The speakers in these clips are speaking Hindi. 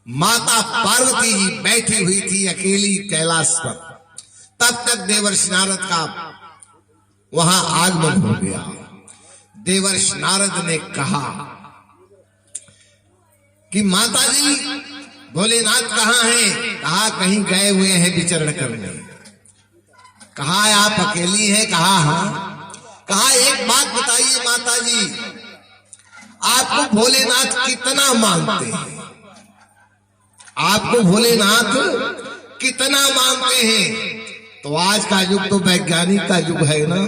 माता पार्वती जी बैठी हुई थी अकेली कैलाश पर। तब तक देवर्षि नारद का वहां आगमन हो गया। देवर्षि नारद ने कहा कि माता जी भोलेनाथ कहाँ हैं? कहा कहीं गए हुए हैं विचरण करने। कहा आप अकेली हैं? कहा हाँ। कहा एक बात बताइए माता जी, आपको भोलेनाथ कितना मानते हैं? आपको भोलेनाथ कितना मानते हैं? तो आज का युग तो वैज्ञानिक का युग है ना।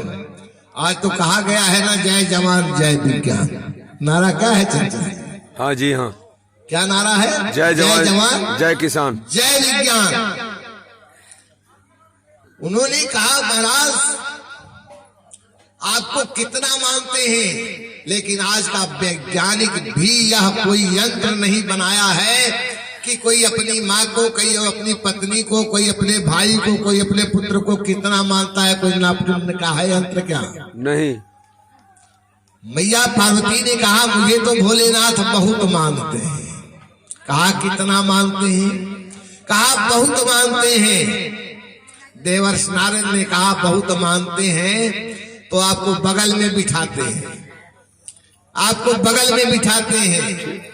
आज तो कहा गया है ना, जय जवान जय विज्ञान। नारा क्या है चंचल? हाँ जी हाँ। क्या नारा है? जय जवान जय किसान जय विज्ञान। उन्होंने कहा महाराज आपको कितना मानते हैं, लेकिन आज का वैज्ञानिक भी यह कोई यंत्र नहीं बनाया है कि कोई अपनी माँ को, कोई अपनी पत्नी को, कोई अपने भाई को, कोई अपने पुत्र को कितना मानता है। कोई नापने का है यंत्र क्या? नहीं। मैया पार्वती ने कहा मुझे तो भोलेनाथ बहुत मानते हैं। कहा कितना मानते हैं? कहा बहुत मानते हैं। देवर्षि नारद ने कहा बहुत मानते हैं तो आपको बगल में बिठाते हैं, आपको बगल में बिठाते हैं।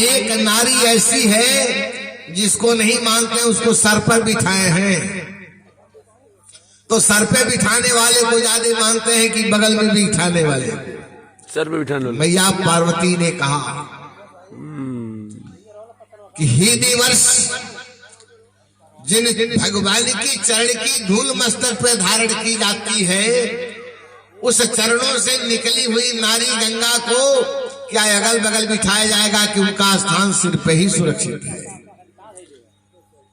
एक नारी ऐसी है जिसको नहीं मानते उसको सर पर बिठाए हैं। तो सर पे बिठाने वाले को ज्यादा मानते हैं कि बगल में बिठाने वाले? सर पे बिठाने वाले। मैया पार्वती ने कहा कि हे देवर्ष, जिन भगवान की चरण की धूल मस्तक पर धारण की जाती है, उस चरणों से निकली हुई नारी गंगा को क्या अगल बगल बिठाया जाएगा कि उनका स्थान सिर पे ही सुरक्षित है?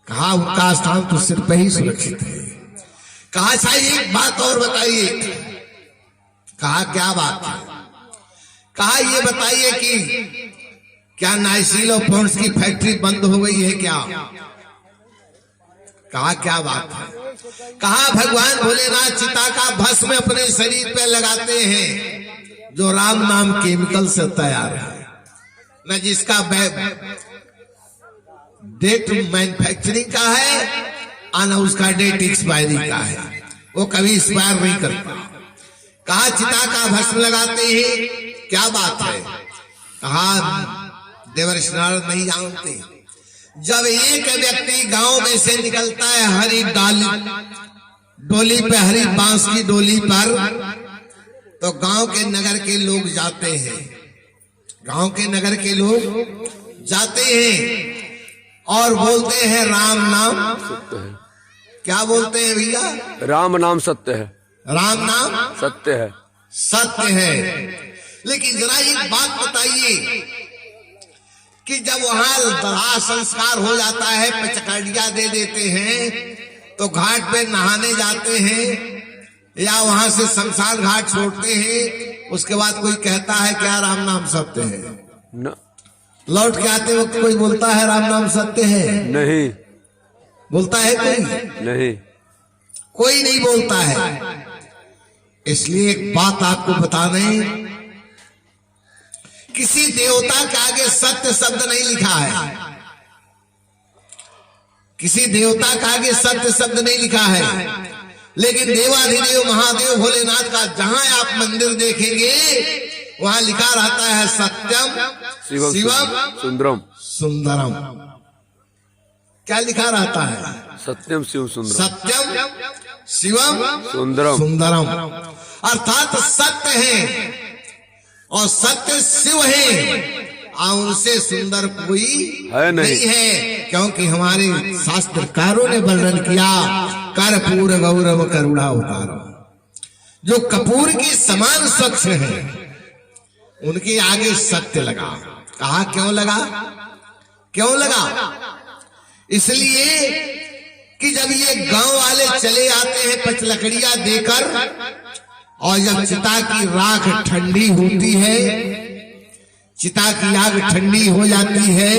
कहा उनका स्थान तो सिर पे ही सुरक्षित है। कहा चाहिए एक बात और बताइए। कहा क्या बात है? कहा ये बताइए कि क्या नाइसिल और पॉन्ड्स की फैक्ट्री बंद हो गई है क्या? कहा क्या बात है? कहा भगवान भोलेनाथ चिता का भस्म अपने शरीर पे लगाते हैं जो राम नाम केमिकल से तैयार है, न जिसका डेट मैन्युफैक्चरिंग का है और न उसका डेट एक्सपायरी का है, वो कभी एक्सपायर नहीं करता। कहा चिता का भस्म लगाते हैं, क्या बात है? कहा देवर्षि नारद नहीं जानते। जब एक व्यक्ति गांव में से निकलता है हरी डोली पे, हरी बांस की डोली पर, तो गांव के नगर के लोग जाते हैं, गांव के नगर के लोग जाते हैं और बोलते हैं राम नाम सत्य है। क्या बोलते हैं भैया? राम नाम सत्य है। राम नाम सत्य है, सत्य है। लेकिन जरा एक बात बताइए कि जब वहां दाह संस्कार हो जाता है, पचकड़िया दे देते हैं, तो घाट पे नहाने जाते हैं या वहां से शमशान घाट छोड़ते हैं, उसके बाद कोई कहता है क्या राम नाम सत्य है? न। लौट के आते वक्त कोई बोलता है राम नाम सत्य है? नहीं। बोलता है कोई? नहीं, कोई नहीं बोलता है। इसलिए एक बात आपको बता दें, किसी देवता के आगे सत्य शब्द नहीं लिखा है। किसी देवता के आगे सत्य शब्द नहीं लिखा है, लेकिन देवाधिदेव महादेव भोलेनाथ का जहां आप मंदिर देखेंगे वहां लिखा रहता है सत्यम शिवम सुंदरम सुंदरम। क्या लिखा रहता है? सत्यम शिव सुंदरम। सत्यम शिवम सुंदरम सुंदरम, अर्थात सत्य है और सत्य शिव है और उनसे सुंदर कोई है नहीं है। क्योंकि हमारे शास्त्रकारों ने वर्णन किया कर्पूर गौरव करुणा अवतारो, जो कपूर के समान स्वच्छ है उनके आगे सत्य लगा। कहा क्यों लगा? क्यों लगा? इसलिए कि जब ये गांव वाले चले आते हैं पचलकड़िया देकर, और जब चिता की राख ठंडी होती है, चिता की आग ठंडी हो जाती है,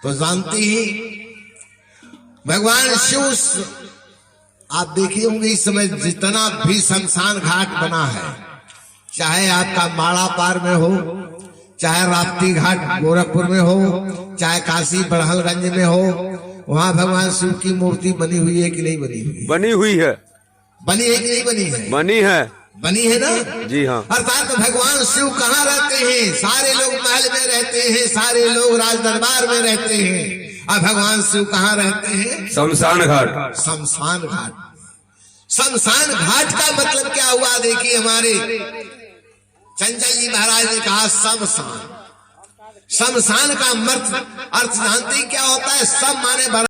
तो जानते ही भगवान शिव, आप देखिए होंगे इस समय जितना भी शमशान घाट बना है, चाहे आपका माड़ा पार में हो, चाहे राप्ती घाट गोरखपुर में हो, चाहे काशी बड़हलगंज में हो, वहाँ भगवान शिव की मूर्ति बनी हुई है कि नहीं बनी हुई है? बनी हुई है। बनी है कि नहीं बनी है? बनी है। बनी है ना? जी हाँ। अर्थात भगवान शिव कहाँ रहते हैं? सारे लोग महल में रहते हैं, सारे लोग राज दरबार में रहते हैं, और भगवान शिव कहाँ रहते हैं? शमशान घाट। शमशान घाट। शमशान घाट का मतलब क्या हुआ? देखिए, हमारे चंचल जी महाराज ने कहा शमशान। शमशान का अर्थ जानते क्या होता है? सब माने